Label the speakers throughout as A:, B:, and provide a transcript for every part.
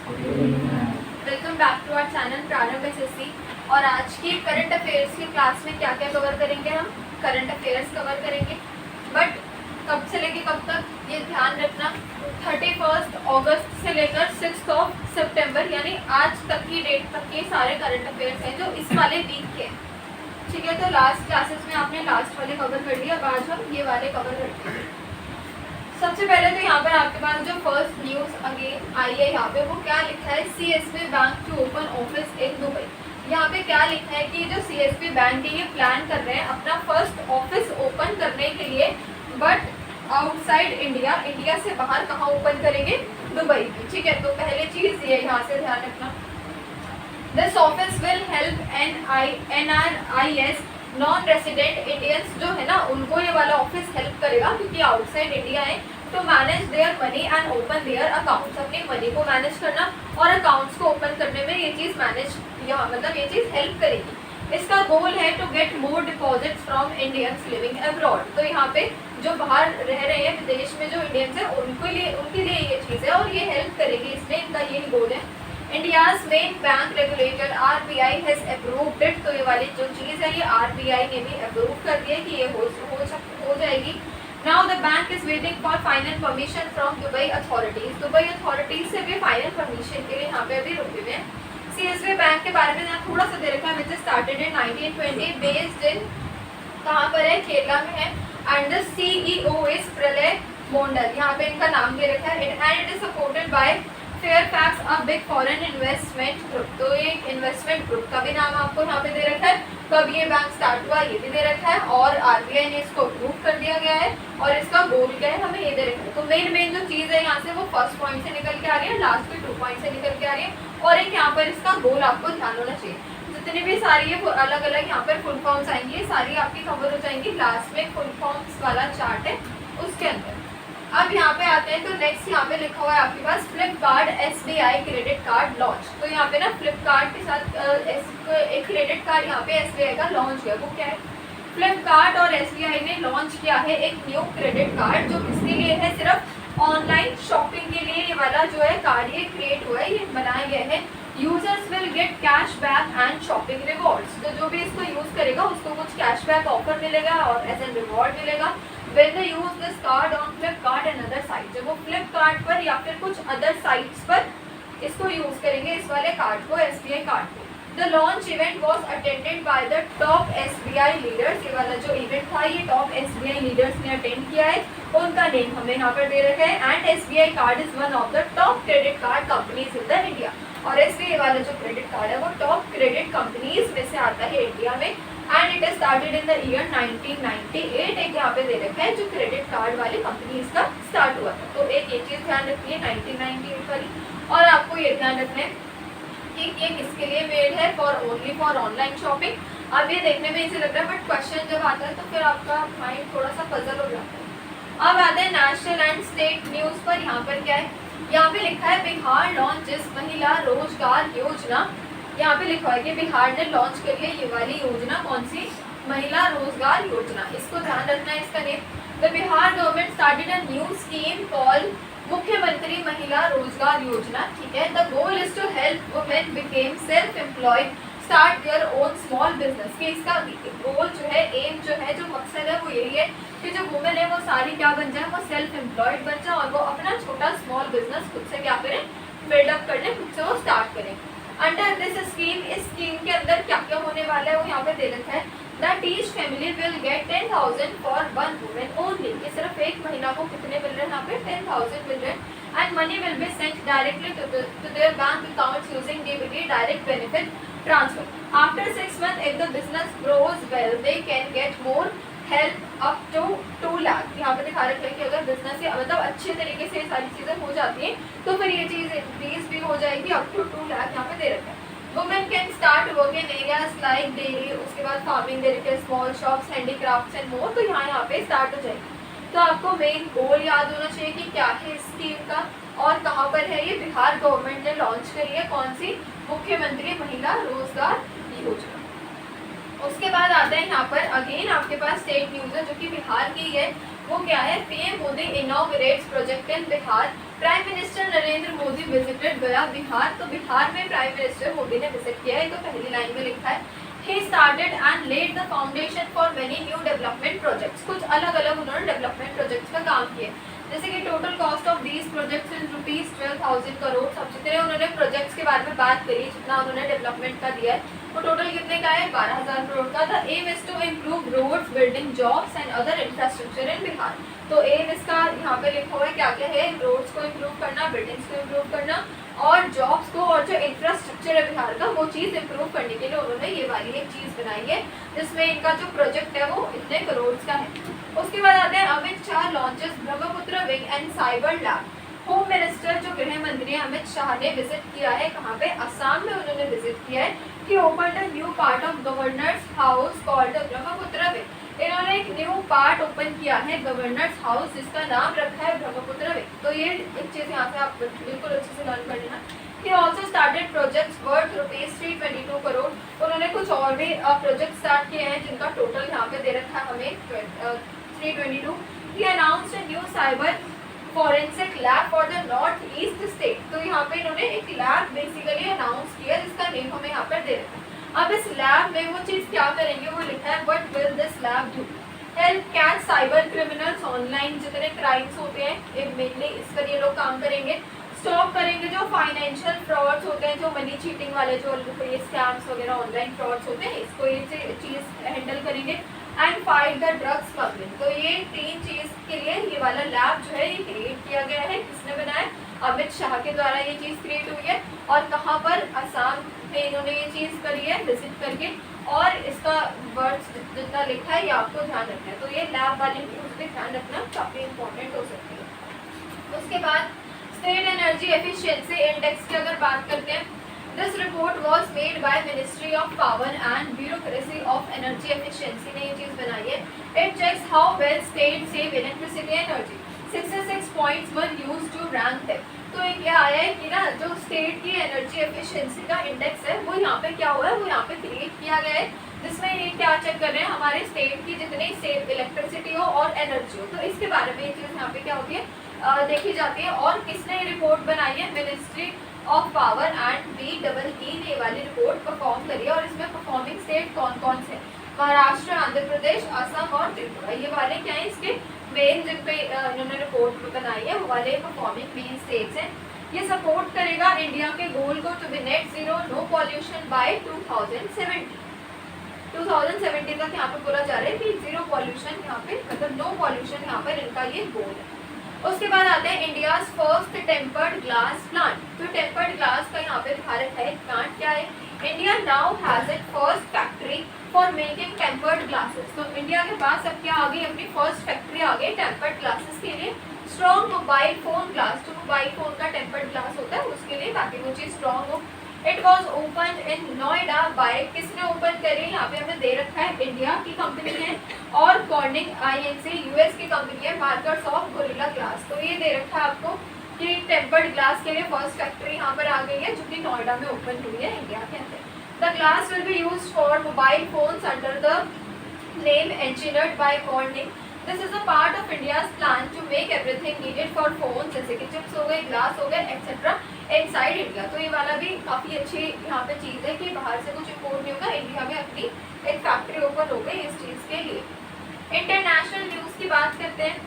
A: Welcome back to our channel Prarambh SSC. और आज की करंट अफेयर्स की क्लास में क्या क्या कवर करेंगे? हम करंट अफेयर्स कवर करेंगे, बट कब से लेके कब तक ये ध्यान रखना, 31 अगस्त से लेकर 6 सितंबर यानी आज तक की डेट तक के सारे करंट अफेयर्स हैं जो इस वाले वीक के हैं। ठीक है, तो लास्ट क्लासेस में आपने लास्ट वाले कवर कर लिया, अब आज हम ये वाले कवर करते हैं। सबसे पहले तो यहाँ पर आपके पास जो फर्स्ट न्यूज अगेन आई है, यहाँ पे वो क्या लिखा है, CSB bank to open office in Dubai. यहाँ पे क्या लिखा है कि जो सीएसबी बैंक है ये प्लान कर रहे हैं अपना फर्स्ट ऑफिस ओपन करने के लिए, बट आउटसाइड इंडिया, इंडिया से बाहर कहाँ ओपन करेंगे? दुबई में। ठीक है, तो पहले चीज ये यहाँ से ध्यान रखना, this office will help NRIs non resident Indians जो है ना, उनको ये वाला ऑफिस हेल्प करेगा क्योंकि आउटसाइड इंडिया है, तो manage their money and open their accounts, अपनी मनी को मैनेज करना और अकाउंट्स को ओपन करने में ये चीज़ मैनेज यहाँ मतलब ये चीज़ हेल्प करेगी। इसका गोल है to get more deposit from Indians living abroad, तो यहाँ पे जो बाहर रह रहे हैं विदेश में जो इंडियंस है उनके लिए ये चीज़ है और ये हेल्प करेगी, इसमें इनका यही गोल है। India's main bank regulator RBI has approved it, तो ये वाली जो चीज़ है ये RBI ने भी अप्रूव कर दिया कि ये हो जाएगी। Now the bank is waiting for final permission from Dubai authorities, Dubai authorities से भी फाइनल परमिशन के लिए यहाँ पे अभी रुके हुए हैं। सीएसबी बैंक के बारे में यहाँ थोड़ा सा दे रखा है, which started in 1920, based in कहाँ पर है, केरला में है, एंड द CEO इज प्रलय मोंडल, यहाँ पे इनका नाम दे रखा है, and it is supported by Fairfax a big foreign investment group, तो ये इन्वेस्टमेंट ग्रुप का भी नाम आपको यहाँ पे दे रखा है, कब ये बैंक स्टार्ट हुआ ये भी दे रखा है, और RBI ने इसको अप्रूव कर दिया गया है और इसका गोल क्या है हमें ये दे रखा है। तो मेन जो चीज़ है यहाँ से वो फर्स्ट पॉइंट से निकल के आ रही है, लास्ट के 2 पॉइंट से निकल के आ रही है, और एक यहाँ पर इसका गोल आपको ध्यान होना चाहिए। जितनी भी सारी ये अलग अलग यहाँ पर फुल फॉर्म्स आएंगी सारी आपकी कवर हो जाएंगी, लास्ट में फुल फॉर्म्स वाला चार्ट है उसके अंदर। अब यहाँ पे आते हैं, तो नेक्स्ट यहाँ पे लिखा हुआ है आपके पास Flipkart SBI credit card launch, तो यहाँ पे ना फ्लिपकार्ट के साथ एक क्रेडिट कार्ड यहाँ पे SBI का लॉन्च हुआ, वो क्या है, फ्लिपकार्ट और SBI ने लॉन्च किया है एक न्यू क्रेडिट कार्ड जो किसके लिए है, सिर्फ ऑनलाइन शॉपिंग के लिए ये वाला जो है कार्ड ये क्रिएट हुआ है, ये बनाया गया है। Users will get cash back and shopping rewards, तो जो भी इसको यूज करेगा उसको कुछ कैश बैक ऑफर मिलेगा और एज एन रिवॉर्ड मिलेगा। When they use this card on Flipkart and other sites, जब वो फ्लिपकार्ट पर या फिर कुछ अदर साइट्स पर इसको यूज करेंगे इस वाले कार्ड को, SBI कार्ड को। The launch event was attended by the top SBI leaders, ये वाला जो इवेंट था ये टॉप SBI लीडर्स ने अटेंड किया है, उनका नेम हमें यहाँ पर दे रखा है, and SBI card is one of the top credit card companies in the India, और SBI वाला जो क्रेडिट कार्ड है वो टॉप क्रेडिट कंपनीज में से आता है इंडिया में, and it started in the year 1998, एक यहाँ पे दे रखा है जो क्रेडिट कार्ड वाली कंपनीज का स्टार्ट हुआ था, तो एक ये चीज़ ध्यान रखनी है 1998 वाली, और आपको ये ध्यान रखना है कि ये किसके लिए मेड है, ओनली फॉर ऑनलाइन शॉपिंग। अब ये देखने में इजी लग रहा है बट क्वेश्चन जब आता है तो फिर आपका माइंड थोड़ा सा पजल हो जाता है। अब आते हैं नेशनल एंड स्टेट न्यूज़ पर, यहाँ पर क्या है, यहाँ पे लिखा है बिहार लॉन्चेस महिला रोजगार योजना, यहाँ पे लिखा है कि बिहार ने लॉन्च करी है ये वाली योजना, कौन सी, महिला रोजगार योजना, इसको ध्यान रखना है इसका name. The Bihar government started a new scheme called Mukhyamantri Mahila Rojgar Yojana, ठीक है। The goal is to help women become self employed start their own small business, कि इसका गोल जो है, एम जो है, जो मकसद है वो यही है कि जो वुमेन है वो सारी क्या बन जाए, वो सेल्फ एम्प्लॉयड बन जाए और वो अपना छोटा स्मॉल बिजनेस खुद से क्या करें, बिल्डअप कर लें, खुद से वो स्टार्ट करें। अंडर दिस स्कीम, इस स्कीम के अंदर क्या क्या होने वाला है वो यहाँ पे दे रखा है, that each family will get 10,000 for one women only, ये सिर्फ एक महीना को कितने मिल रहे हैं यहाँ पे, 10,000 मिल रहे हैं, and money will be sent directly to their bank accounts using DBT direct benefit transfer. After 6 months if the business grows well they can get more help up to 2 lakh, यहाँ पे दिखा रखा है कि अगर बिजनेस से मतलब अच्छे तरीके से सारी चीज़ें हो जाती हैं तो फिर ये चीज़ इंक्रीज भी हो जाएगी अप टू 2 लाख, यहाँ पे दे रखा है। Women can start work in areas like dairy, उसके बाद फार्मिंग दे रखे, small shops, handicrafts and more, तो यहाँ पे स्टार्ट हो जाएगी। तो आपको मेन गोल याद होना चाहिए कि क्या है इस स्कीम का और कहाँ पर है, ये बिहार गवर्नमेंट ने लॉन्च करी है, कौन सी, मुख्यमंत्री महिला रोजगार योजना। उसके बाद आता है यहाँ पर अगेन आपके पास स्टेट न्यूज़ है जो कि बिहार की है। वो क्या है, PM Modi inaugurates project in Bihar, prime minister Narendra Modi visited गया बिहार। तो बिहार में प्राइम मिनिस्टर मोदी ने विजिट किया है, तो पहली लाइन में लिखा है he started and laid the foundation for many new development projects। कुछ अलग अलग उन्होंने डेवलपमेंट प्रोजेक्ट्स का काम किया, जैसे कि total cost of these projects is ₹12,000 crore. सबसे पहले उन्होंने प्रोजेक्ट्स के बारे में बात करी, जितना उन्होंने डेवलपमेंट का दिया है वो टोटल कितने का है, 12,000 करोड़ का। The aim is to improve roads, building, jobs and other infrastructure in Bihar. तो एम इसका यहाँ पे लिखा हुआ है क्या क्या है, रोड्स को इम्प्रूव करना, बिल्डिंग्स को इम्प्रूव करना और जॉब्स को, और जो इंफ्रास्ट्रक्चर है बिहार का वो चीज़ इम्प्रूव करने के लिए उन्होंने ये वाली एक चीज़ बनाई है, जिसमें इनका जो प्रोजेक्ट है वो इतने करोड़ का है। उसके बाद आते हैं Amit Shah launches Brahmaputra wing and cyber lab. Home minister जो गृह मंत्री अमित शाह ने विजिट किया है, कहाँ पे, असम में उन्होंने विजिट किया है। कि open a new part of governors house called Brahmaputra wing. इन्होंने एक न्यू पार्ट ओपन किया है गवर्नर्स हाउस, जिसका नाम रखा है ब्रह्मपुत्र विंग। तो ये एक चीज़ यहाँ से आप बिल्कुल अच्छे से लर्न कर लेना। He also started projects worth ₹322 crore. उन्होंने कुछ और भी प्रोजेक्ट स्टार्ट किए हैं जिनका टोटल यहाँ पे दे रखा है हमें 322। He announced a new cyber forensic lab for the north east state। तो यहाँ पे इन्होंने एक लैब बेसिकली अनाउंस किया जिसका नेम हमें यहाँ पर दे रखा है। अब इस लैब में वो चीज़ क्या करेंगे वो लिखा है, What will this lab do? Help catch cyber criminals, online जितने क्राइम्स होते हैं मेनली इस पर ये लोग काम करेंगे। स्टॉप करेंगे जो फाइनेंशियल फ्रॉड्स होते हैं, जो मनी चीटिंग वाले जो ये स्कैम्स वगैरह ऑनलाइन फ्रॉड्स होते हैं, इसको ये चीज़ हैंडल करेंगे। And fight the drugs smuggling. तो ये तीन चीज़ के लिए ये वाला लैब जो है ये क्रिएट किया गया है। किसने बनाया, अमित शाह के द्वारा ये चीज़ क्रिएट हुई है। और कहाँ पर, असम में इन्होंने ये चीज़ करी है विजिट करके। और इसका वर्ड्स जितना लिखा है ये आपको ध्यान रखना है। तो ये लैब वाली न्यूज़ भी ध्यान रखना काफ़ी इंपॉर्टेंट हो सकती है। उसके बाद स्टेट एनर्जी एफिशिएंसी इंडेक्स की अगर बात करते हैं, this report was made by ministry of power and bureaucracy of energy efficiency ने ये चीज़ बनाई है। It checks how well state save electricity energy. 66 points were used to rank them. तो ये क्या आया है कि ना जो स्टेट की एनर्जी एफिशिएंसी का इंडेक्स है वो यहाँ पे क्या हुआ है, वो यहाँ पे क्रिएट किया गया है, जिसमें ये क्या चेक कर रहे हैं हमारे स्टेट की जितनी सेव इलेक्ट्रिसिटी हो और एनर्जी हो। तो इसके बारे में ये चीज़ यहाँ पे क्या होती है देखी जाती है। और किसने ये रिपोर्ट बनाई है, ministry of power and BEE ने वाली रिपोर्ट परफॉर्म करी है। और इसमें परफॉर्मिंग स्टेट कौन कौन से, महाराष्ट्र, आंध्र प्रदेश, असम और त्रिपुरा, ये वाले क्या है इसके मेन जिन पे इन्होंने रिपोर्ट बनाई है वो वाले परफॉर्मिंग मेन स्टेट्स हैं। ये सपोर्ट करेगा इंडिया के गोल को to be net zero no pollution by 2070 तक यहाँ पे बोला जा रहा है कि जीरो पॉल्यूशन यहाँ पे, मतलब नो पॉल्यूशन यहाँ पर इनका ये गोल है। उसके बाद आते हैं India's first tempered glass plant. तो टेम्पर्ड ग्लास का यहाँ पे भारत है प्लांट क्या है, India now has it first factory for making tempered glasses. तो इंडिया के पास अब क्या आ गई, अपनी फर्स्ट फैक्ट्री आ गई टेम्पर्ड ग्लासेस के लिए। स्ट्रॉन्ग मोबाइल फोन ग्लास, जो मोबाइल फोन का टेम्पर्ड ग्लास होता है उसके लिए, ताकि वो चीज़ स्ट्रॉन्ग हो। It was open in Noida by, किसने ओपन करी, यहाँ पे हमें दे रखा है इंडिया की कंपनी है। और कॉर्निंग INC US की कंपनी है, मार्कर्स ऑफ गोरिल्ला ग्लास। तो ये दे रखा है आपको कि टेम्पर्ड ग्लास के लिए फर्स्ट फैक्ट्री यहाँ पर आ गई है जो कि नोएडा में ओपन हुई है इंडिया के अंदर। The glass will be used for mobile phones under the name engineered by Corning। This is a part of India's plan to make everything needed for phone, जैसे कि चिप्स हो गए, ग्लास हो गए एक्सेट्रा इनसाइड इंडिया। तो ये वाला भी काफ़ी अच्छी यहाँ पे चीज़ है कि बाहर से कुछ इम्पोर्ट नहीं होगा, इंडिया में अपनी एक फैक्ट्री ओपन हो गई इस चीज़ के लिए। इंटरनेशनल न्यूज़ की बात करते हैं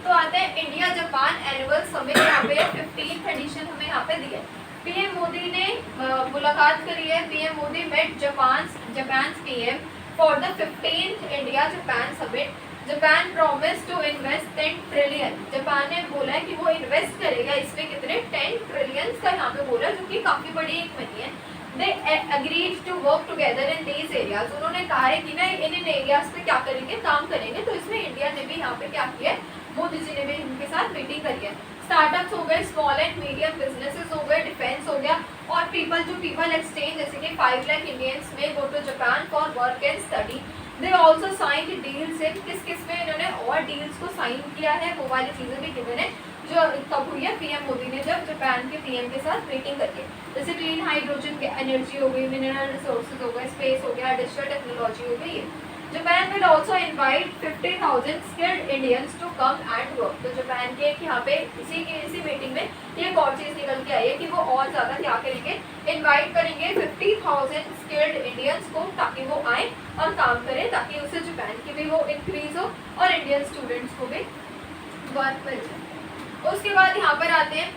A: तो आते हैं इंडिया जापान एनुअल समिट, यहाँ पे 15th एडिशन हमें यहाँ पे दिया है। पीएम मोदी ने मुलाकात करी है। PM Modi met Japan PM for the 15th India Japan summit. Japan promise to invest 10 trillion. Japan ने बोला है कि वो इन्वेस्ट करेगा इसमें कितने 10 ट्रिलियन का यहाँ पे बोला, जो कि काफ़ी बड़ी एक मनी है। They agreed to work together in these areas. उन्होंने कहा है कि ना इन एरियाज पे क्या करेंगे, काम करेंगे। तो इसमें इंडिया ने भी यहाँ पे क्या किया है, मोदी जी ने भी इनके साथ मीटिंग करी है। स्टार्टअप्स हो गए, स्मॉल एंड मीडियम बिजनेसेस हो गए, डिफेंस हो गया और पीपल टू पीपल एक्सचेंज, जैसे कि 5 लाख इंडियंस में go to Japan for work and study. They also sign deals in, किस किस में इन्होंने और डील्स को साइन किया है वो वाली चीज़ें भी इन्होंने जो कब हुई है, पीएम मोदी ने जब जापान के पीएम के साथ मीटिंग करके, जैसे क्लीन हाइड्रोजन एनर्जी हो गई, मिनरल रिसोर्सेज हो गए, स्पेस हो गया, डिजिटल टेक्नोलॉजी हो गई। Japan will also invite 50,000 skilled Indians to come and work. तो जापान के यहाँ पे इसी मीटिंग में ये एक और चीज़ निकल के आई है कि वो और ज़्यादा क्या करेंगे, इनवाइट करेंगे 50,000 स्किल्ड इंडियंस को, ताकि वो आए और काम करें, ताकि उससे जापान की भी वो इंक्रीज हो और इंडियन स्टूडेंट्स को भी वर्क मिल जाए। उसके बाद यहाँ पर आते हैं,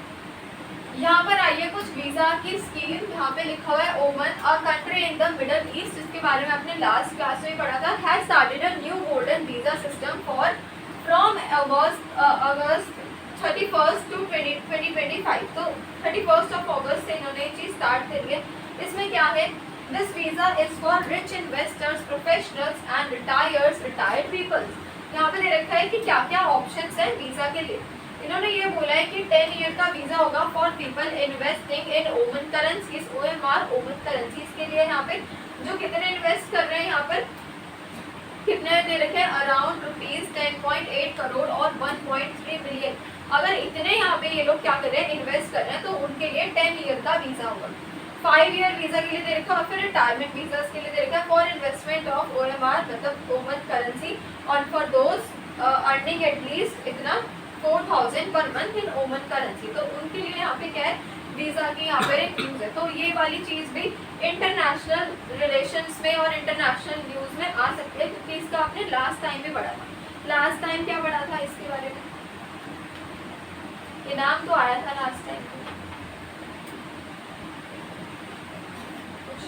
A: यहाँ पर आइए कुछ वीज़ा की स्कीम। यहाँ पे लिखा हुआ है Oman, a country in the middle east, जिसके बारे में आपने लास्ट क्लास में पढ़ा था, has started a new golden visa system for from August 31 to 2025। तो 31 ऑफ अगस्त से इन्होंने ये चीज़ स्टार्ट करी है। इसमें क्या है, this visa is for rich investors, professionals and retired peoples. यहाँ पे दे रखा है कि क्या क्या ऑप्शंस है वीज़ा के लिए। इन्होंने ये बोला है कि 10 ईयर का वीज़ा होगा फॉर पीपल इन्वेस्टिंग इन ओमन करेंसीज, OMR ओमन करेंसीज के लिए। यहाँ पे जो कितने इन्वेस्ट कर रहे हैं, यहाँ पर कितने दे रखे हैं, अराउंड ₹10.8 करोड़ और 1.3 मिलियन। अगर इतने यहाँ पे ये लोग क्या कर रहे हैं, इन्वेस्ट कर रहे हैं, तो उनके लिए 10 ईयर का वीज़ा होगा। 5 ईयर वीज़ा के लिए दे रखा है, और फिर रिटायरमेंट वीज़ा के लिए दे रखा है फॉर इन्वेस्टमेंट ऑफ OMR मतलब ओमन करेंसी, और फॉर दोज अर्निंग एटलीस्ट इतना 4,000 पर मंथ इन ओमन करेंसी। तो उनके लिए यहाँ पे क्या है, वीज़ा की यहाँ पर एक यूज़ है। तो ये वाली चीज़ भी इंटरनेशनल रिलेशंस में और इंटरनेशनल न्यूज़ में आ सकती है, क्योंकि इसका आपने लास्ट टाइम भी पढ़ा था। लास्ट टाइम क्या पढ़ा था इसके बारे में, ये नाम तो आया था लास्ट टाइम, कुछ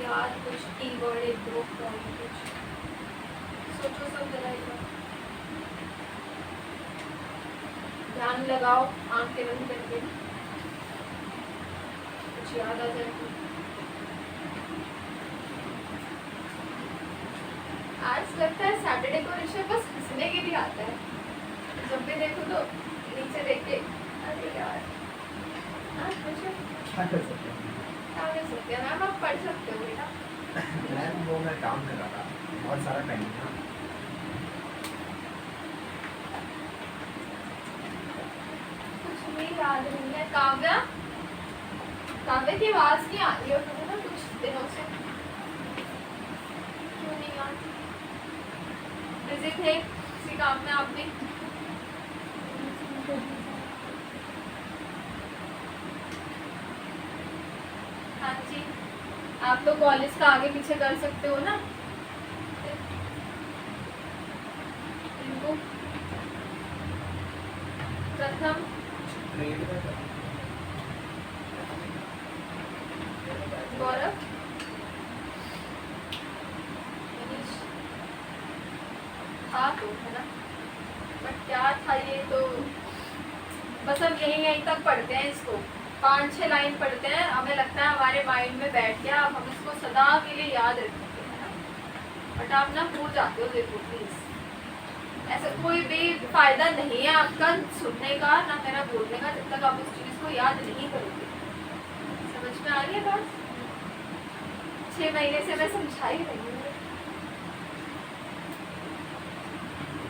A: याद, कुछ कीवर्ड, एक ग्रुप कुछ सोचो सब जरा, ध्यान लगाओ आंखें बंद करके, कुछ याद आ जाए। आज लगता है सैटरडे को ऋषभ बस हंसने के लिए आता है, जब भी देखो तो नीचे देख के अरे यार, क्या कर सकते हैं मैम, आप पढ़ सकते हो बेटा।
B: मैं काम कर रहा था, बहुत सारा टाइम था।
A: याद नहीं है। काव्या, काव्या की आवाज नहीं आ रही है ना कुछ दिनों से, क्यों नहीं आ रही? बिजी थे किसी काम में आप भी? हाँ जी, आप तो कॉलेज का आगे पीछे कर सकते हो ना। इनको प्रथम गौरव, था तो है ना, बट क्या था ये, तो बस हम यहीं तक पढ़ते हैं इसको, 5-6 लाइन पढ़ते हैं, हमें लगता है हमारे माइंड में बैठ गया, अब हम इसको सदा के लिए याद रखेंगे, है ना। बट आप ना भूल जाते हो, देखो प्लीज, ऐसा कोई भी फायदा नहीं है आपका सुनने का ना मेरा बोलने का, जब तक आप उस चीज़ को याद नहीं करोगे। समझ में आ रही है बात? 6 महीने से मैं समझा ही रही हूँ।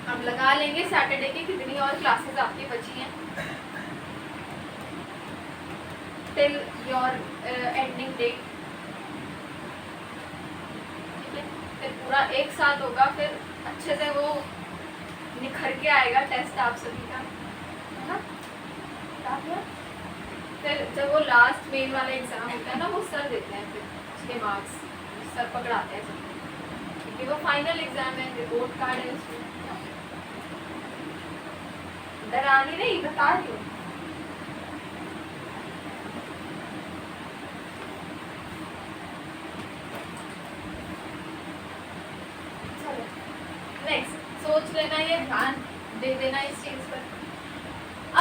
A: अब लगा लेंगे सैटरडे की कितनी और क्लासेस आपकी बची हैं टिल योर एंडिंग डेट, ठीक है। फिर पूरा एक साथ होगा, फिर अच्छे से वो निखर के आएगा टेस्ट आप सभी का, है ना। फिर जब वो लास्ट मेन वाला एग्जाम होता है ना, वो सर देते हैं, फिर उसके मार्क्स सर पकड़ाते हैं सब, क्योंकि वो फाइनल एग्जाम है, रिपोर्ट कार्ड है उसमें। डरानी नहीं, बता रही हूँ। चलो नेक्स्ट सोच लेना, ये ध्यान दे देना इस चीज पर।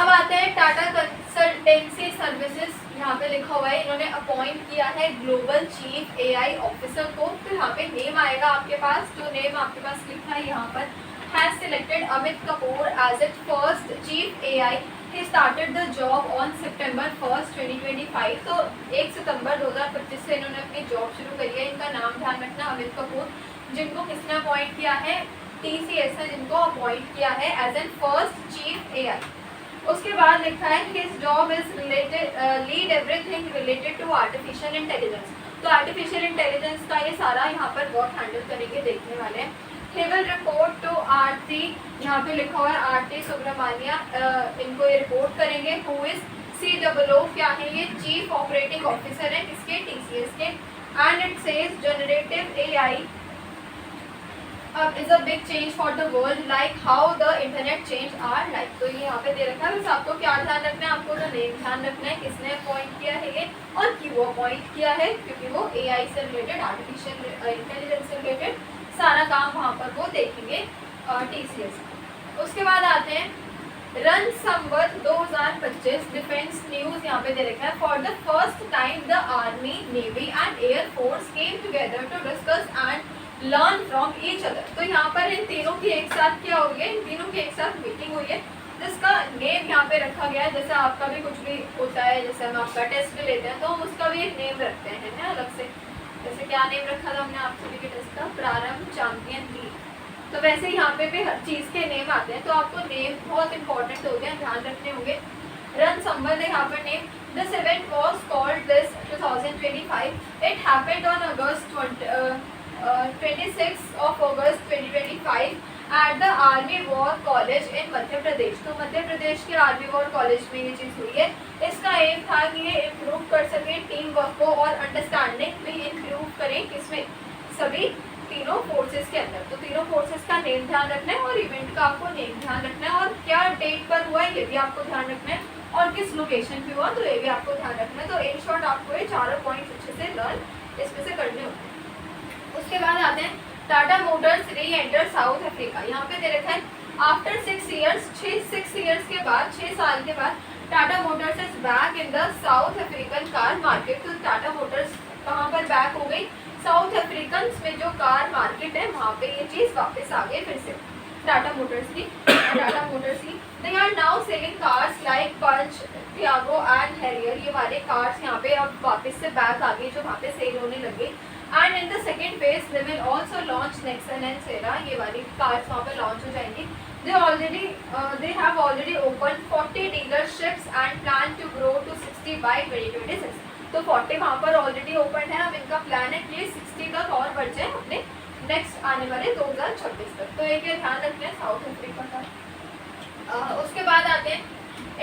A: अब आते हैं टाटा कंसल्टेंसी सर्विसेज, यहाँ पे लिखा हुआ है इन्होंने अपॉइंट किया है ग्लोबल चीफ AI ऑफिसर को। तो यहाँ पे नेम आएगा आपके पास, जो नेम आपके पास लिखा है यहाँ पर, has selected Amit Kapoor as it first chief AI। He started the job on September 1, 2025। तो 1 सितंबर 2025 से इन्होंने अपनी जॉब शुरू करी है। इनका नाम ध्यान रखना, अमित कपूर, जिनको किसने अपॉइंट किया है, TCS ने जिनको अपॉइंट किया है as an first chief AI। उसके बाद लिखा है his job is related lead everything related to artificial intelligence. तो आर्टिफिशियल इंटेलिजेंस का ये सारा यहाँ पर वर्क हैंडल करेंगे, देखने वाले हैं। ही विल रिपोर्ट टू आरती, यहाँ पे लिखा हुआ है आरती सुब्रमण्या, इनको ये रिपोर्ट करेंगे। हु इज COO, क्या है ये? चीफ ऑपरेटिंग ऑफिसर है किसके? TCS के। And it says generative AI is a big change for the world, like how the internet changed our life। तो ये यहाँ पे दे रखा है। बस आपको क्या ध्यान रखना है? आपको तो नेम ध्यान रखना है, किसने अपॉइंट किया है ये और क्यों अपॉइंट किया है, क्योंकि वो AI से रिलेटेड, आर्टिफिशियल इंटेलिजेंस से रिलेटेड सारा काम वहाँ पर वो देखेंगे TCS। उसके बाद आते हैं रन संवत 2025 डिफेंस न्यूज, यहाँ पे दे रखा है। For the first time the army, navy and air force came together to discuss and learn from each other. तो यहाँ पर इन तीनों की एक साथ क्या हुई है? इन तीनों की एक साथ मीटिंग हुई है, जिसका नेम यहाँ पे रखा गया है। जैसे आपका भी कुछ भी होता है, जैसे हम आपका टेस्ट भी लेते हैं तो हम उसका भी एक नेम रखते हैं ना अलग से। जैसे क्या नेम रखा था हमने आप सभी के टेस्ट का? प्रारंभ चैंपियन लीग। तो वैसे यहाँ पे भी हर चीज़ के नेम आते हैं, तो आपको नेम बहुत इंपॉर्टेंट होते हैं, ध्यान रखने होंगे। रन संबंध है यहाँ पर name. This event was called this 2025। It happened on August 26 of August 2025 at the Army War College in Madhya Pradesh. तो मध्य प्रदेश के आर्मी वॉर कॉलेज में ये चीज़ हुई है। इसका एम था कि ये इम्प्रूव कर सके टीम वर्क को और अंडरस्टैंडिंग भी इम्प्रूव करें, किसमें? सभी तीनों फोर्सेस के अंदर। तो तीनों फोर्सेस का नेम ध्यान रखना है और इवेंट का आपको नेम ध्यान रखना है और क्या डेट पर हुआ है ये भी आपको ध्यान रखना है और किस लोकेशन पे हुआ तो ये भी आपको ध्यान रखना है। तो इन शॉर्ट आपको ये चारों पॉइंट्स अच्छे से लर्न इसमें से करने होते हैं। उसके बाद आते हैं टाटा मोटर्स री एंटर साउथ अफ्रीका। यहाँ पे दे रखा है आफ्टर 6 ईयर्स, 6 ईयर्स के बाद, 6 साल के बाद Tata Motors is back in the south African car market. तो टाटा मोटर्स कहाँ पर बैक हो गई? साउथ अफ्रीकन में जो कार मार्केट है वहाँ पे ये चीज़ वापस आ गई फिर से टाटा मोटर्स की। They are now selling cars like Punch, Tiago and Harrier. ये वाले कार्स यहाँ पे अब वापस से बैक आ गई जो वहाँ पे सेल होने लगी। And in the second phase they will also launch Nexon and Sierra. ये वाली कार्स वहाँ पे लॉन्च हो जाएंगी। they have already opened 40 dealerships and plan to grow to 60 by 2026। तो 40 वहाँ पर ऑलरेडी ओपन है। अब इनका प्लान है कि 60 तक और बढ़ जाए अपने नेक्स्ट आने वाले 2026 तक। तो एक ध्यान रखना है साउथ अफ्रीका का। उसके बाद आते हैं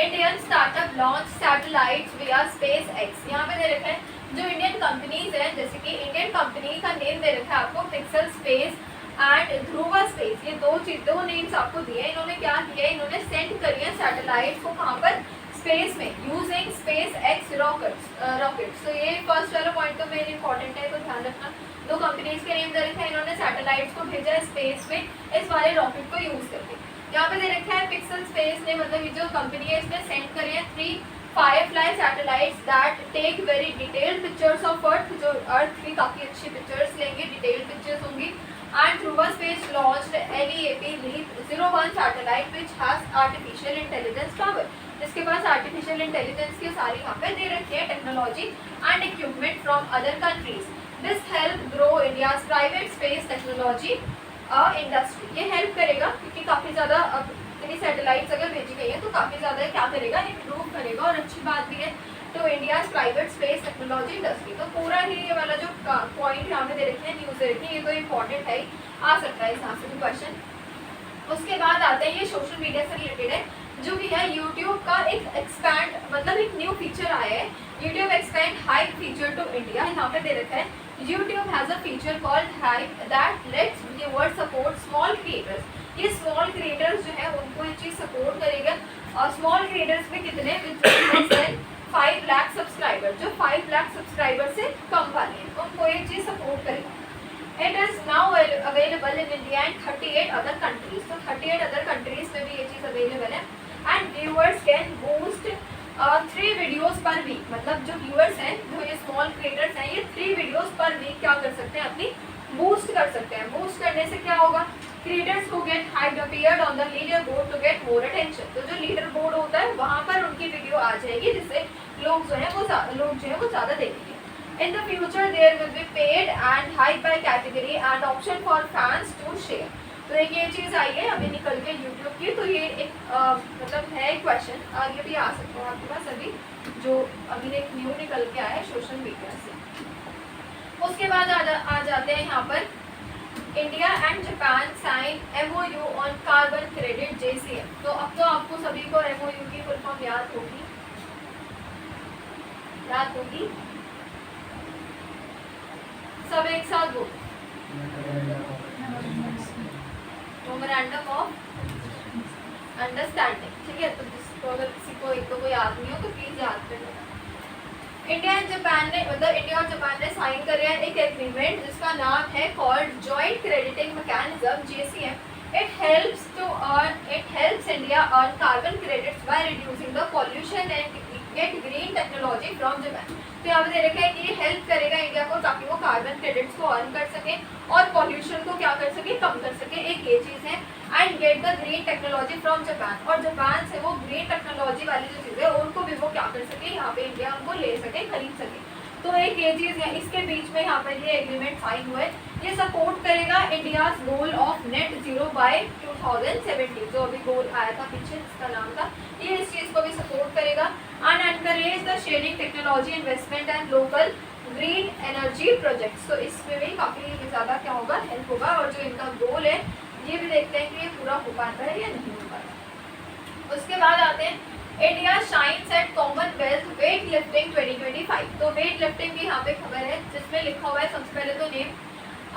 A: इंडियन स्टार्टअप लॉन्च सैटेलाइट्स विया स्पेस एक्स। यहाँ पे दे रखा है जो इंडियन कंपनीज हैं, जैसे कि इंडियन कंपनी का नेम दे रखा है आपको pixel space and Dhruva space. ये दो नेम्स आपको दिए। इन्होंने क्या किया? इन्होंने सेंड करी है सैटेलाइट्स को कहाँ पर? स्पेस में, यूजिंग स्पेस एक्स रॉकेट्स। तो ये फर्स्ट वाला पॉइंट तो मेरे इंपॉर्टेंट है, तो ध्यान रखना। दो कंपनीज के नेम दे रखे हैं, इन्होंने सैटेलाइट्स को भेजा है स्पेस में इस वाले रॉकेट को यूज करके। यहाँ पे दे रखा है पिक्सल स्पेस ने, मतलब ये जो कंपनी है इसने सेंड करे हैं 3 Firefly satellites that take very detailed pictures of Earth। जो अर्थ की काफ़ी अच्छी पिक्चर्स लेंगे, डिटेल्ड पिक्चर्स होंगी। And Dhruva space launched LEAP LEAP 01 satellite which has artificial intelligence power, जिसके पास आर्टिफिशियल इंटेलिजेंस की सारी यहाँ पे दे रखी है technology and equipment from other countries. This help grow India's private space technology industry. ये हेल्प करेगा क्योंकि काफ़ी ज़्यादा अब इतनी सैटेलाइट्स अगर भेजी गई है तो काफ़ी ज़्यादा क्या करेगा? इम्प्रूव करेगा और अच्छी बात भी है तो India's private space technology industry. तो पूरा ही ये वाला जो पॉइंट यहाँ पे दे रखे हैं, न्यूज़ दे रखी है, ये तो इम्पॉर्टेंट है, आ सकता है यहाँ से भी क्वेश्चन। उसके बाद आता है ये सोशल मीडिया से रिलेटेड है, जो कि है यूट्यूब का एक एक्सपैंड, मतलब एक न्यू फीचर आया है, YouTube expand hype feature to India. यहाँ पे दे रखा है YouTube has a feature called hype that lets viewers support small creators. ये स्मॉल क्रिएटर्स जो है उनको ये चीज़ सपोर्ट करेगा। और स्मॉल क्रिएटर्स में कितने? 5 लाख सब्सक्राइबर, जो 5 लाख सब्सक्राइबर से कम वाले हैं उनको ये चीज़ सपोर्ट करेगा। It is now available in India and 38 other countries. तो 38 अदर कंट्रीज में भी ये चीज़ अवेलेबल है। And viewers can boost 3 videos per week, मतलब जो व्यूअर्स हैं, जो ये स्मॉल क्रिएटर्स हैं, ये 3 वीडियोज़ पर वीक क्या कर सकते हैं? अपनी बूस्ट कर सकते हैं। बूस्ट करने से क्या होगा? Creators who get hyped appeared on the leaderboard to get more attention। तो जो लीडर बोर्ड होता है वहाँ पर उनकी वीडियो आ जाएगी, जिससे लोग जो है वो ज़्यादा देखेंगे। In the future there will be paid and hype by category and option for fans to share. तो एक ये चीज़ आई है अभी निकल के यूट्यूब की, तो ये एक मतलब है एक क्वेश्चन, ये भी आ सकता है आपके पास अभी, जो अभी एक न्यू निकल के आया है सोशल मीडिया से। उसके बाद आ जाते हैं यहाँ पर, India and Japan sign MOU on carbon credit JCM। तो अब तो आपको सभी को MOU की फुल फॉर्म याद होगी, सब एक साथ बोलो, मेमोरेंडम ऑफ अंडरस्टैंडिंग। ठीक है, तो जिसको अगर किसी को एक को याद नहीं हो तो प्लीज याद कर लेना। इंडिया एंड जापान ने, मतलब इंडिया और जापान ने साइन कर रहा है एक एग्रीमेंट जिसका नाम है called joint crediting mechanism JCM। It helps India earn carbon credits by reducing the pollution and get green technology from Japan। तो यहाँ पे दे रखा है कि ये हेल्प करेगा इंडिया को ताकि वो कार्बन क्रेडिट्स को अर्न कर सके और पॉल्यूशन को क्या कर सके, कम कर सके, एक ये चीज़ है। And get the green technology from Japan, और जापान से वो ग्रीन टेक्नोलॉजी वाली जो चीज़ें उनको भी वो क्या कर सके, यहाँ पे इंडिया उनको ले सके, खरीद सके। तो एक ये चीज़ है, इसके बीच में यहाँ पर ये एग्रीमेंट साइन हुए। ये सपोर्ट करेगा India's goal of net zero by 2070, जो अभी गोल आया था पीछे जिसका नाम था, ये इस चीज़ को भी सपोर्ट करेगा। And encourage the sharing technology investment and local green energy projects. तो इसमें भी काफ़ी ज़्यादा क्या होगा, हेल्प होगा। और जो इनका गोल है ये भी देखते हैं कि ये पूरा हो पाता है या नहीं हो पाता। उसके बाद आते हैं India shines eight Commonwealth weight lifting 2025। तो वेट लिफ्टिंग की यहाँ पे खबर है जिसमें लिखा हुआ है सबसे पहले तो नेम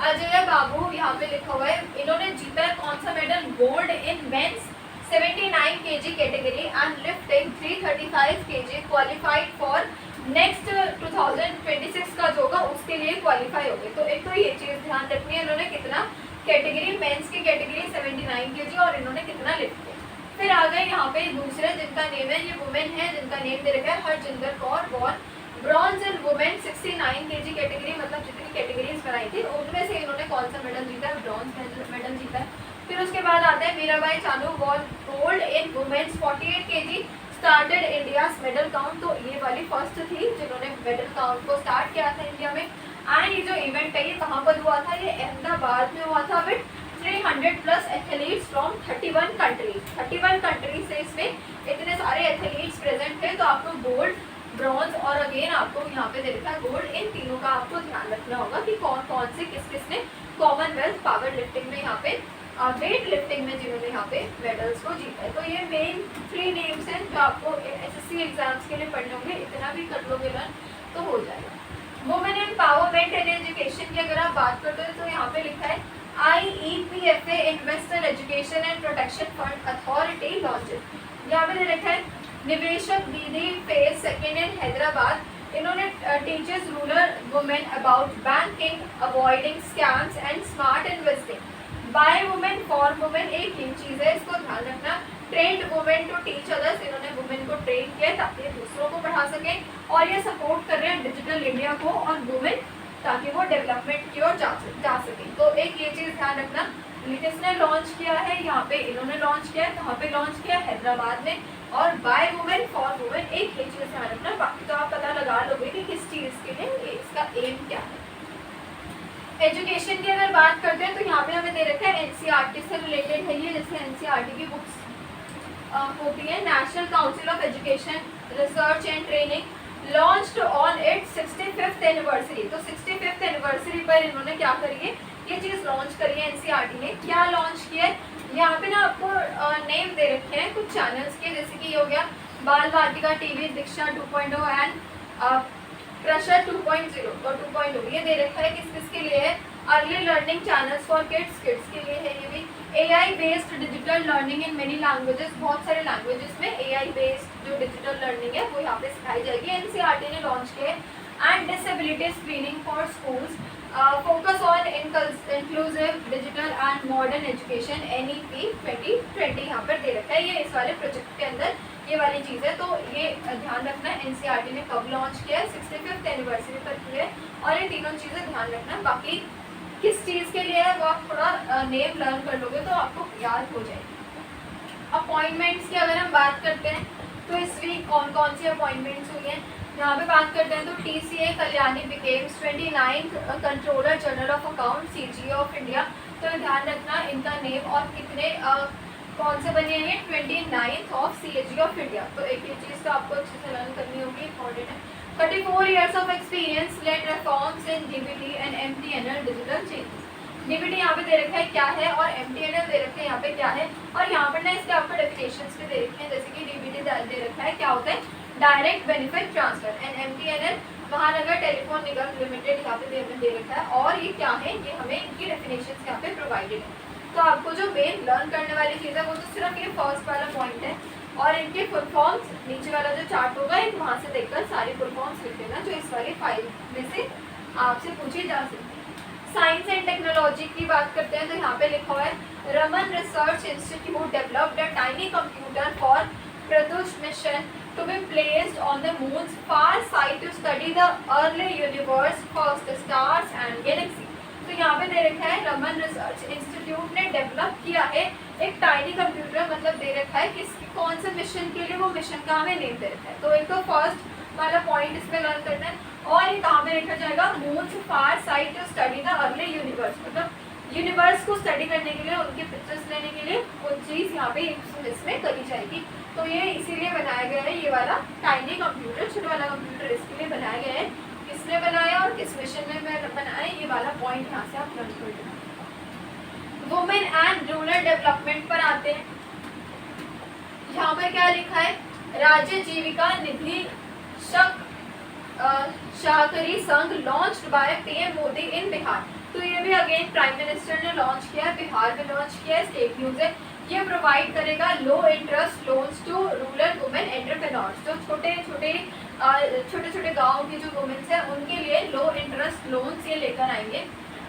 A: अजय बाबू, यहाँ पे लिखा हुआ है इन्होंने जीता है कौन सा medal, gold in men's 79 kg category and lifting 335 kg, qualified for next 2026 का जो होगा उसके लिए क्वालिफाई हो गए। तो एक तो ये चीज़ ध्यान रखनी है, इन्होंने कितना कैटेगरी, मेंस की कैटेगरी 79 kg और इन्होंने कितना लिफ्ट किया। फिर आ गए यहाँ पे दूसरे जिनका नेम है, ये वुमेन है जिनका नेम दे रखा है हरजिंदर कौर बॉन, bronze in women 69 kg category, मतलब जितनी कैटेगरीज बनाई थी उनमें से इन्होंने कौन सा मेडल जीता है, ब्रॉन्ज मेडल जीता है। फिर उसके बाद आता है Mirabai Chanu won gold in women's 48 kg, started India's medal count. तो ये वाली फर्स्ट थी जिन्होंने मेडल काउंट को स्टार्ट किया था इंडिया में। एंड ये जो इवेंट है ये कहाँ पर हुआ था, ये अहमदाबाद में हुआ था विद 300+ एथलीट्स फ्रॉम 31 कंट्रीज से इसमें इतने सारे एथलीट्स प्रेजेंट थे। तो आपको गोल्ड, ब्रॉन्ज और अगेन आपको यहाँ पे दे रखा है गोल्ड, इन तीनों का आपको ध्यान रखना होगा कि कौन कौन से किसने कॉमनवेल्थ पावर लिफ्टिंग में यहाँ पे वेट लिफ्टिंग में जिन्होंने यहाँ पे मेडल्स को जीता है। तो ये मेन 3 नेम्स हैं जो आपको SSC एग्जाम्स के लिए पढ़ने होंगे, इतना भी कर लोगे लर्न तो हो जाएगा। वुमेन एम्पावरमेंट एंड एजुकेशन की अगर आप बात करते हो तो यहाँ पे लिखा है IEPFA investor education and protection fund authority launches. यहाँ पे दे रखा है निवेशक दीदी फेज 2 इन हैदराबाद, इन्होंने teachers rural women about banking, avoiding scams and smart investing, by women for women, एक ही चीज़ है इसको ध्यान रखना। Trained women to teach others, इन्होंने वुमेन को ट्रेन किया ताकि ये दूसरों को पढ़ा सकें। और ये सपोर्ट कर रहे हैं डिजिटल इंडिया को और वुमेन ताकि वो डेवलपमेंट की ओर जा सके। तो एक ये चीज़ ध्यान रखना, किसने लॉन्च किया है, यहाँ पे इन्होंने लॉन्च किया है, कहाँ पे लॉन्च किया, हैदराबाद में। और बाय वुमेन फॉर वुमेन, एक ये चीज़ ध्यान रखना। बाकी तो आप पता लगा लोगे कि किस चीज़ के लिए इसका एम क्या है। एजुकेशन की अगर बात करते हैं तो यहाँ पे हमें दे रखा है NCERT से रिलेटेड है ये, जैसे NCERT की बुक्स होती है। National council of education research and training launched on it's 65th anniversary. तो 65th एनिवर्सरी पर इन्होंने क्या करी है, ये चीज़ लॉन्च करी है NCERT ने। क्या लॉन्च किया है, यहाँ पे ना आपको नेम दे रखे हैं कुछ चैनल्स के, जैसे कि ये हो गया बाल वाटिका TV, दीक्षा 2.0 एंड क्रशर 2.0 और 2.0। ये दे रखा है किस किस के लिए है, early learning channels for kids के लिए है। ये भी AI based digital learning in many languages, बहुत सारे लैंग्वेजेस में AI बेस्ड जो डिजिटल लर्निंग है वो यहाँ पे सिखाई जाएगी। NCERT ने लॉन्च किया है। And disability screening for schools, focus on inclusive digital and modern education NEP 2020 यहाँ पर दे रखा है। ये इस वाले प्रोजेक्ट के अंदर ये वाली चीज़ है। तो ये ध्यान रखना NCERT ने कब लॉन्च किया है, 65th एनिवर्सरी पर किया है। और ये तीनों चीज़ें ध्यान रखना। बाकी किस चीज़ के लिए है वो आप थोड़ा नेम लर्न कर लोगे तो आपको याद हो जाएगी। अपॉइंटमेंट्स की अगर हम बात करते हैं तो इस वीक कौन कौन सी अपॉइंटमेंट्स हुई हैं, यहाँ पे बात करते हैं तो TCA Kalyani becomes 29th controller general of account CGA of India. तो ध्यान रखना इनका नेम और कितने कौन से बनी है ये 29th of CAG of India. तो एक ये चीज़ तो आपको अच्छे से लर्न करनी होगी, इंपॉर्टेंट है। 34 years of experience led reforms in DBT and MTNL digital changes। DBT यहाँ पे दे रखा है क्या है और MTNL दे रखा है यहाँ पे क्या है, और यहाँ पर ना इसके आपको डेफिनेशंस भी दे रखे हैं, जैसे कि DBT दे रखा है क्या होता है direct benefit transfer, and MTNL महानगर टेलीफोन निगम लिमिटेड यहाँ पे दे रखा है, और ये क्या है ये हमें इनकी डेफिनेशंस यहाँ पे प्रोवाइडेड है। तो आपको जो मेन लर्न करने वाली चीज़ है वो तो सिर्फ ये फर्स्ट वाला पॉइंट है, और इनके फुल फॉर्म्स नीचे वाला जो चार्ट होगा एक वहाँ से देखकर सारी फुल फॉर्म्स लिख देना जो इस वाली फाइल में से आपसे पूछी जा सकती है। साइंस एंड टेक्नोलॉजी की बात करते हैं तो यहाँ पे लिखा हुआ है Raman research institute developed a tiny computer for प्रदूष mission to be placed on the moon's far side to study the early universe, first stars and galaxy। तो यहाँ पे दे रखा है रमन रिसर्च इंस्टीट्यूट ने डेवलप किया है एक टाइनी कंप्यूटर, मतलब दे रखा है किस कौन से मिशन के लिए, वो मिशन का हमें नेम दे रखा है। तो एक तो फर्स्ट वाला पॉइंट इसमें लर्न करना है, और ये कहाँ पे लिखा जाएगा moon's far side to study the early universe, मतलब यूनिवर्स को स्टडी करने के लिए उनकी पिक्चर्स लेने के लिए वो चीज़ यहाँ पे इसमें करी जाएगी। तो ये इसीलिए बनाया गया है ये वाला टाइनी कंप्यूटर, छोटा वाला कंप्यूटर इसके लिए बनाया गया है। किसने बनाया और किस मिशन में बनाया ये वाला पॉइंट यहाँ से आप लर्न कर लेना। वुमेन एंड रूरल डेवलपमेंट पर आते हैं। यहाँ पर क्या लिखा है राज्य जीविका निधि शाहकरी संघ लॉन्च्ड बाय PM मोदी इन बिहार। तो ये भी अगेन प्राइम मिनिस्टर ने लॉन्च किया, बिहार में लॉन्च किया, स्टेट न्यूज है। ये प्रोवाइड करेगा low interest loans to rural women entrepreneurs, जो छोटे छोटे गाँव की जो वुमेन्स हैं उनके लिए लो इंटरेस्ट लोन्स ये लेकर आएंगे।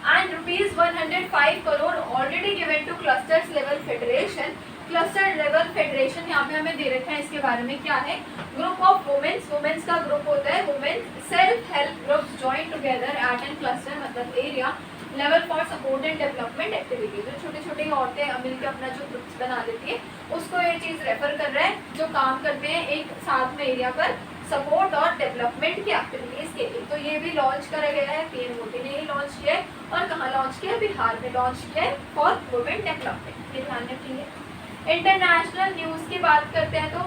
A: And ₹105 crore already given to clusters level federation. Cluster level federation यहाँ पे हमें दे रखा है, इसके बारे में क्या है ग्रुप ऑफ वुमेन्स का ग्रुप होता है, women's self help groups join together at an cluster मतलब area level for support and development activity. जो छोटी छोटी औरतें मिलकर अपना जो ग्रुप्स बना लेती है उसको ये चीज़ रेफर कर रहा है, जो काम करते हैं एक साथ में एरिया पर सपोर्ट और डेवलपमेंट की एक्टिविटीज़ के लिए। तो ये भी लॉन्च करा गया है, PM मोदी ने ही लॉन्च किया है, और कहाँ लॉन्च किया है बिहार में लॉन्च किया है फॉर वुमेन डेवलपमेंट, ये ध्यान रखेंगे। इंटरनेशनल न्यूज़ की बात करते हैं तो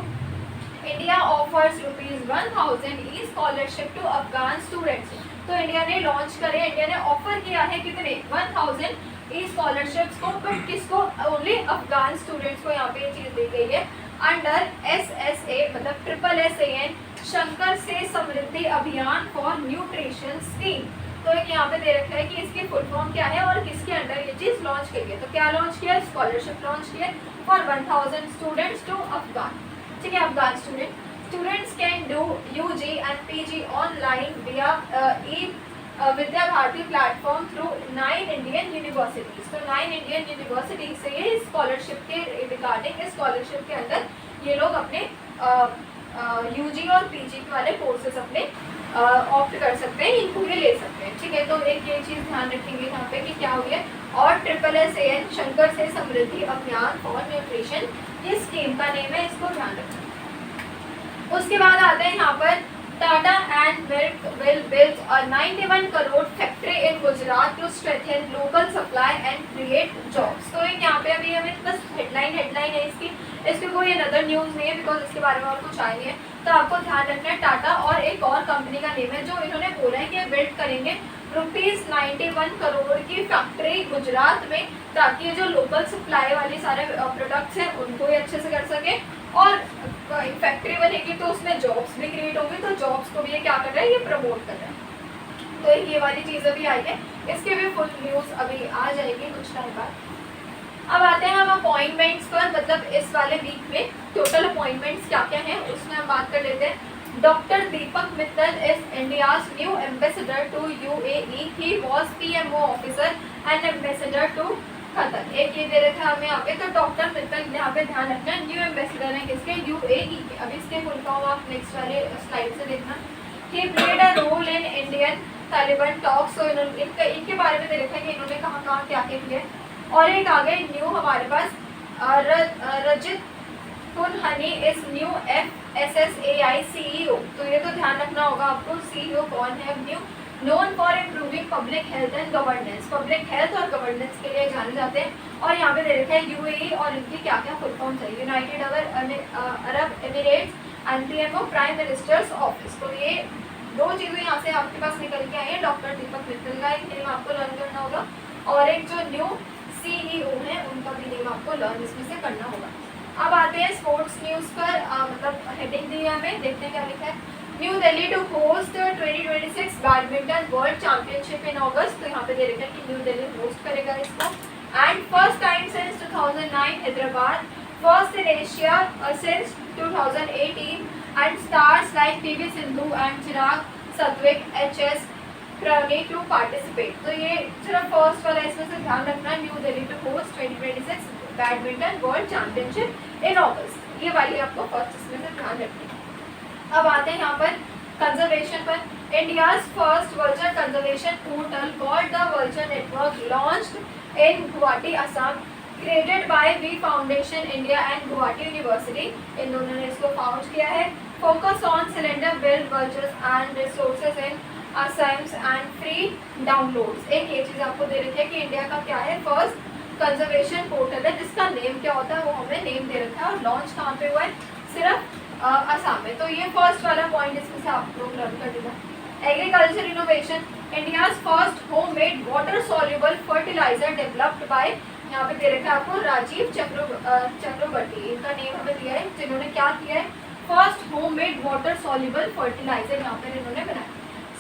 A: India offers ₹1000 e scholarship to Afghan students. तो इंडिया ने लॉन्च करे, इंडिया ने ऑफर किया है कितने 1000 ई स्कॉलरशिप्स को, बट किसको ओनली अफगान स्टूडेंट्स को यहाँ पे ये चीज़ दी गई है अंडर SSA मतलब SSSAN शंकर से समृद्धि अभियान फॉर न्यूट्रिशन स्कीम। तो एक यहाँ पे दे रखा है कि इसकी फुल फॉर्म क्या है और किसके अंडर ये चीज़ लॉन्च की गई है। तो क्या लॉन्च किया स्कॉलरशिप लॉन्च किया फॉर 1000 स्टूडेंट्स टू अफगान, ठीक है Afghan students can do UG and PG online via Vidya Bharati platform through 9 Indian universities. तो 9 इंडियन यूनिवर्सिटीज से ये स्कॉलरशिप के रिगार्डिंग स्कॉलरशिप के अंदर ये लोग अपने UG और PG वाले कोर्सेज अपने ऑप्ट कर सकते हैं, इनको भी ले सकते हैं, ठीक है। तो एक ये चीज़ ध्यान रखेंगे यहाँ पे कि क्या हो गया, और SSSAN शंकर से समृद्धि अभियान फॉर न्यूट्रिशन ये स्कीम का नेम है, इसको ध्यान रखें। उसके बाद आते हैं यहाँ पर Tata and milk will build a 91 crore factory in Gujarat to strengthen local supply and create jobs. तो एक यहाँ पे अभी हमें बस हेडलाइन है इसकी कोई अनदर न्यूज़ नहीं है, बिकॉज इसके बारे में और कुछ आई नहीं है। तो आपको ध्यान रखना है टाटा और एक और कंपनी का नेम है जो इन्होंने बोला है कि बिल्ड करेंगे ₹91 करोड़ की फैक्ट्री गुजरात में, ताकि ये जो लोकल सप्लाई वाली सारे प्रोडक्ट्स हैं उनको भी अच्छे से कर सके, और फैक्ट्री बनेगी तो उसमें जॉब्स भी क्रिएट होंगी, तो जॉब्स को भी ये क्या कर रहा है ये प्रमोट कर रहा है। तो ये वाली चीज़ अभी आई है, इसके भी फुल न्यूज़ अभी आ जाएगी कुछ टाइम बाद। अब आते हैं हम अपॉइंटमेंट्स पर, मतलब इस वाले वीक में टोटल अपॉइंटमेंट्स क्या क्या हैं उसमें हम बात कर लेते हैं। Doctor Deepak Mittal is India's new ambassador to UAE, he was PMO officer and ambassador to Qatar. एक ये दे रखा है हमें यहाँ पे, तो डॉक्टर मित्तल यहाँ पे ध्यान रखना न्यू एम्बेसडर है किसके UAE के। अब इसके फुल फॉर्म आप नेक्स्ट वाले स्लाइड से देखना। He played a role in Indian Taliban talks. तो इनके बारे में दे रखा है कि इन्होंने कहाँ कहाँ क्या क्या किया है। और एक आ गए न्यू हमारे पास रजित पुनहनी इस न्यू FSSAI CEO। तो ये तो ध्यान रखना होगा आपको CEO कौन है new. Known for improving public health and governance, public health और गवर्नेंस के लिए जाने जाते हैं। और यहाँ पे दे रखा है यूएई और इनकी क्या क्या फुल फॉर्म्स है, United Arab Emirates and PMO prime minister's office. तो ये दो चीजें यहाँ से आपके पास निकल के आई है। डॉक्टर दीपक मित्तल का एक नेम आपको लर्न करना होगा और एक जो न्यू सीईओ है उनका भी नेम आपको लर्न इसमें से करना होगा। अब आते हैं स्पोर्ट्स न्यूज पर, मतलब हेडिंग दी है हमें, देखते हैं क्या लिखा है। New Delhi to host 2026 badminton world championship in August. तो यहाँ पे दे रखा है कि न्यू दिल्ली होस्ट करेगा इसको। And first time since 2009 Hyderabad, first in Asia since 2018 and stars like P V Sindhu and Chirag Satwik H S Praneet to participate. तो ये सिर्फ फर्स्ट वाला, इसमें से ध्यान रखना, new Delhi to host 2026 badminton world championship in August, ये वाली आपको फर्स्ट इसमें से ध्यान रखनी है। अब आते हैं यहाँ पर कंजर्वेशन पर। India's first virtual conservation portal called the virtual network launched in Guwahati Assam, created by V foundation India and Guwahati university. इन दोनों ने इसको फाउंड किया है। Focus on cylinder build virtuals and resources in Assamese and free downloads. एक ये चीज़ आपको दे रखी है कि इंडिया का क्या है, फर्स्ट कंजर्वेशन पोर्टल है जिसका नेम क्या होता है वो हमें नेम दे रखा है और लॉन्च कहाँ पे हुआ है, सिर्फ असम में। तो ये फर्स्ट वाला पॉइंट इसमें से आप लोग लर्न कर देगा। Agriculture innovation, India's first home made water soluble fertiliser developed by, यहाँ पे दे रखा है आपको राजीव चक्रवर्ती, इनका नेम हमें दिया है, जिन्होंने क्या किया है, first home made water soluble fertiliser यहाँ पे इन्होंने बनाया।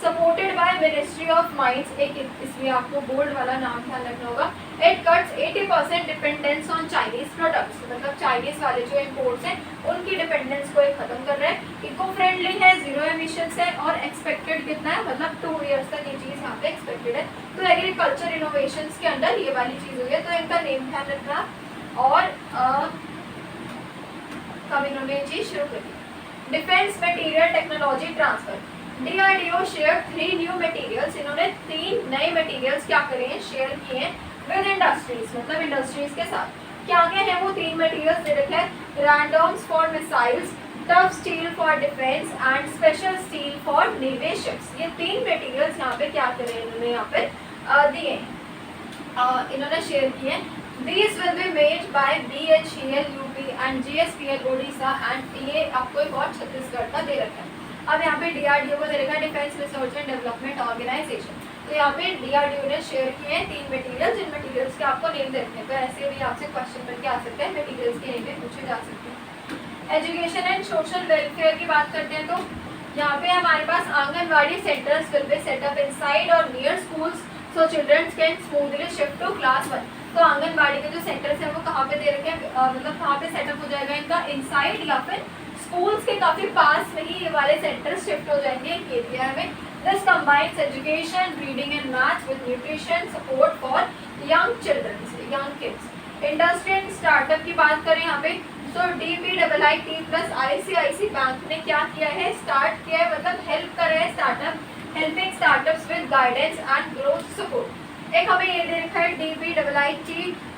A: Supported by ministry of mines, एक इसलिए आपको बोल्ड वाला नाम ध्यान रखना होगा। It cuts 80% dependence on Chinese products, मतलब चाइनीज वाले जो इम्पोर्ट्स हैं उनकी डिपेंडेंस को एक खत्म कर रहा है। इको फ्रेंडली है, जीरो एमिशंस है और एक्सपेक्टेड कितना है, मतलब 2 इयर्स तक ये चीज़ यहाँ पे एक्सपेक्टेड है। तो एग्रीकल्चर इनोवेशंस के अंदर ये वाली चीज़ हुई है, तो इनका नेम ध्यान रखना। और कब इन्होंने ये चीज़ शुरू कर दी। Defence material technology transfer, DRDO share 3 new materials, इन्होंने 3 नए मटेरियल्स क्या करे हैं, शेयर किए हैं विद इंडस्ट्रीज, मतलब इंडस्ट्रीज के साथ। क्या क्या है वो 3 मटेरियल्स दे रखे हैं, randoms for missiles, tough steel for defence and special steel for navy ships. ये 3 मटेरियल्स यहाँ पे क्या करे हैं, इन्होंने यहाँ पे दिए हैं, इन्होंने शेयर किए हैं। These will be made by BHEL UP and GSPL Odisha and ये आपको एक और छत्तीसगढ़ का दे रखा है। अब यहाँ पे DRDO को दे रखा है, defence research and development organisation. तो यहाँ पे DRDO ने शेयर किए हैं 3 मटेरियल्स, इन मटेरियल्स के आपको नेम दे रखने हैं। तो ऐसे भी आपसे क्वेश्चन करके आ सकते हैं, मटेरियल्स के नेम पे पूछे जा सकते हैं। एजुकेशन एंड सोशल वेलफेयर की बात करते हैं तो यहाँ पे हमारे पास anganwadi centres will be set up inside और near schools so children can smoothly shift to class 1। तो आंगनबाड़ी के जो सेंटर्स हैं वो कहाँ पे दे रखे हैं, मतलब कहाँ पे सेटअप हो जाएगा इनका, इनसाइड या फिर स्कूल्स के काफी पास में ही ये वाले सेंटर्स शिफ्ट हो जाएंगे। ये दिया है हमें। This combines education, reading and maths with nutrition support for young children, young kids. Industry and startup की बात करें यहाँ पे, तो DPIIT प्लस ICICI बैंक ने क्या किया है, स्टार्ट किया है, मतलब हेल्प कर रहे हैं startup, helping startups with guidance and growth support. एक हमें ये दे रखा है DPIIT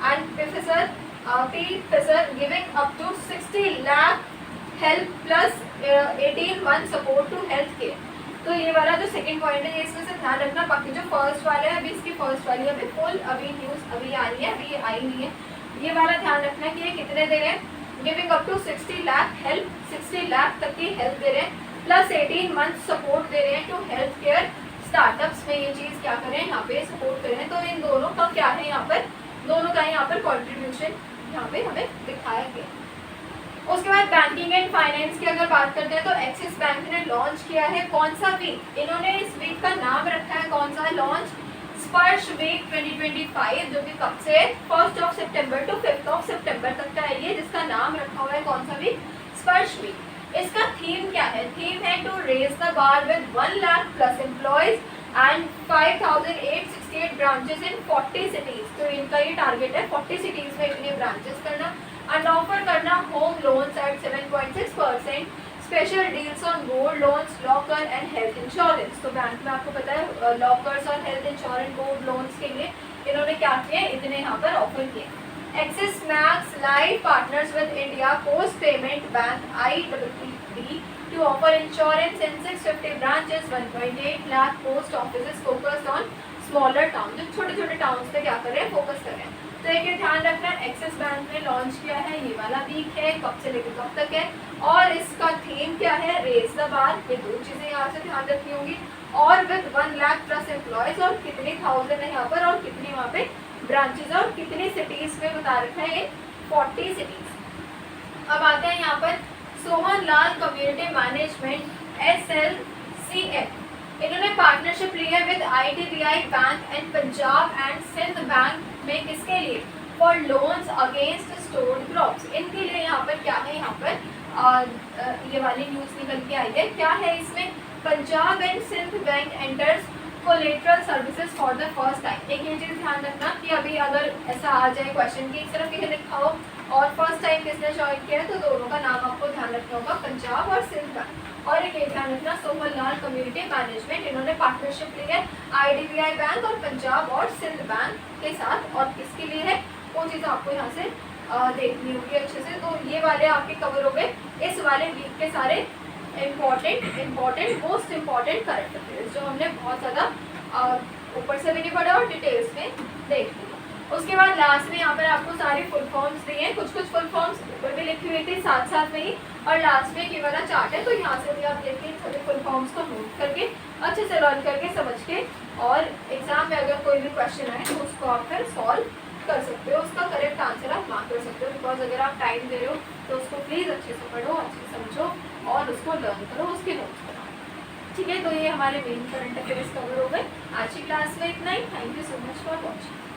A: and Pfizer giving up to 60 lakh help plus 18 month support to health care. तो ये वाला जो सेकंड पॉइंट है ये इसमें से ध्यान रखना। बाकी जो फर्स्ट वाला है, अभी इसकी फर्स्ट वाली अभी फुल अभी न्यूज़ अभी आ रही है, अभी ये आई नहीं है, ये वाला ध्यान रखना है कि ये कितने दे रहे हैं, giving up to 60 lakh help, 60 lakh तक की हेल्प दे रहे हैं, प्लस 18 मंथ सपोर्ट दे रहे हैं टू हेल्थ केयर स्टार्टअप्स में। ये चीज़ क्या करें यहाँ पे सपोर्ट करें, तो इन दोनों का क्या है यहाँ पर, दोनों का यहाँ पर कॉन्ट्रीब्यूशन यहाँ पे हमें दिखाया गया। उसके बाद बैंकिंग एंड फाइनेंस की अगर बात करते हैं तो एक्सिस बैंक ने लॉन्च किया है कौन सा वीक, इन्होंने इस वीक का नाम रखा है कौन सा, लॉन्च स्पर्श वीक 2025, जो कि कब से 1 सितंबर टू 5 सितंबर तक का है ये, जिसका नाम रखा हुआ है कौन सा वीक, स्पर्श वीक। इसका थीम क्या है, थीम है to raise the bar with 1 lakh plus employees and 5868 branches in 40 cities. तो इनका ये टारगेट है 40 सिटीज में इतने ब्रांचेस करना एंड ऑफर करना home loans at 7.6%, special deals on gold loans, locker and health insurance. तो बैंक में आपको पता है लॉकर्स और हेल्थ इंश्योरेंस गोल्ड लोन्स के लिए इन्होंने क्या किए, इतने यहाँ पर ऑफर किए। Axis Max Life partners with India किया post payment bank IPPB to offer insurance in 650 branches, 1.8 lakh post offices focused on smaller towns. जो छोटे छोटे टाउन्स पे क्या कर रहे हैं, फोकस कर रहे हैं. तो एक ये ध्यान रखना, एक्सिस बैंक ने लॉन्च किया है, ये वाला वीक है, कब से लेकर कब तक है, और इसका थीम क्या है, रेज द बार. ये दो चीजें यहाँ से ध्यान रखनी होगी. और विद 1 लाख प्लस एम्प्लॉयज, और कितनी थाउजेंड है यहाँ पर, और कितनी वहाँ पे ब्रांचेज, और कितनी सिटीज में बता रखा है, 40 सिटीज. अब आते हैं यहाँ पर Sohan Lal community management SLCF. इन्होंने पार्टनरशिप ली है with IDBI bank and Punjab and Sindh bank में. किसके लिए, for loans against stored crops. इनके लिए यहाँ पर क्या है, यहाँ पर ये वाली न्यूज निकल के आई है. क्या है इसमें, Punjab and Sindh bank enters collateral services for the first time. एक ये चीज ध्यान रखना कि अभी अगर ऐसा आ जाए क्वेश्चन की सिर्फ ये लिखा हो और फर्स्ट टाइम किसने ज्वाइन किया है, तो दोनों का नाम आपको ध्यान रखना होगा, पंजाब और सिंध बैंक. और एक ये ध्यान रखना, सोहन लाल कम्युनिटी मैनेजमेंट, इन्होंने पार्टनरशिप ली है IDBI बैंक और पंजाब और सिंध बैंक के साथ. और किसके लिए है, वो चीज़ आपको यहाँ से देखनी होगी अच्छे से. तो ये वाले आपके कवर हो गए इस वाले वीक के सारे मोस्ट इम्पॉर्टेंट करंट अफेयर्स, जो हमने बहुत ज़्यादा ऊपर से भी नहीं पढ़ा और डिटेल्स में देख लिया. उसके बाद लास्ट में यहाँ पर आपको सारे फुल फॉर्म्स दिए हैं, कुछ फुल फॉर्म्स ऊपर भी लिखी हुई थी साथ साथ में ही, और लास्ट में ये वाला चार्ट है. तो यहाँ से भी आप देखिए सारे फुल फॉर्म्स को नोट करके अच्छे से लर्न करके समझ के, और एग्जाम में अगर कोई भी क्वेश्चन आए तो उसको आप फिर सॉल्व कर सकते हो, उसका करेक्ट आंसर आप मार्क कर सकते हो. बिकॉज अगर आप टाइम दे रहे हो तो उसको प्लीज़ अच्छे से पढ़ो, अच्छे से समझो और उसको लर्न करो, उसके नोट्स बनाओ. ठीक है, तो ये हमारे मेन करंट अफेयर्स कवर हो गए. आज की क्लास में इतना ही. Thank you so much for watching.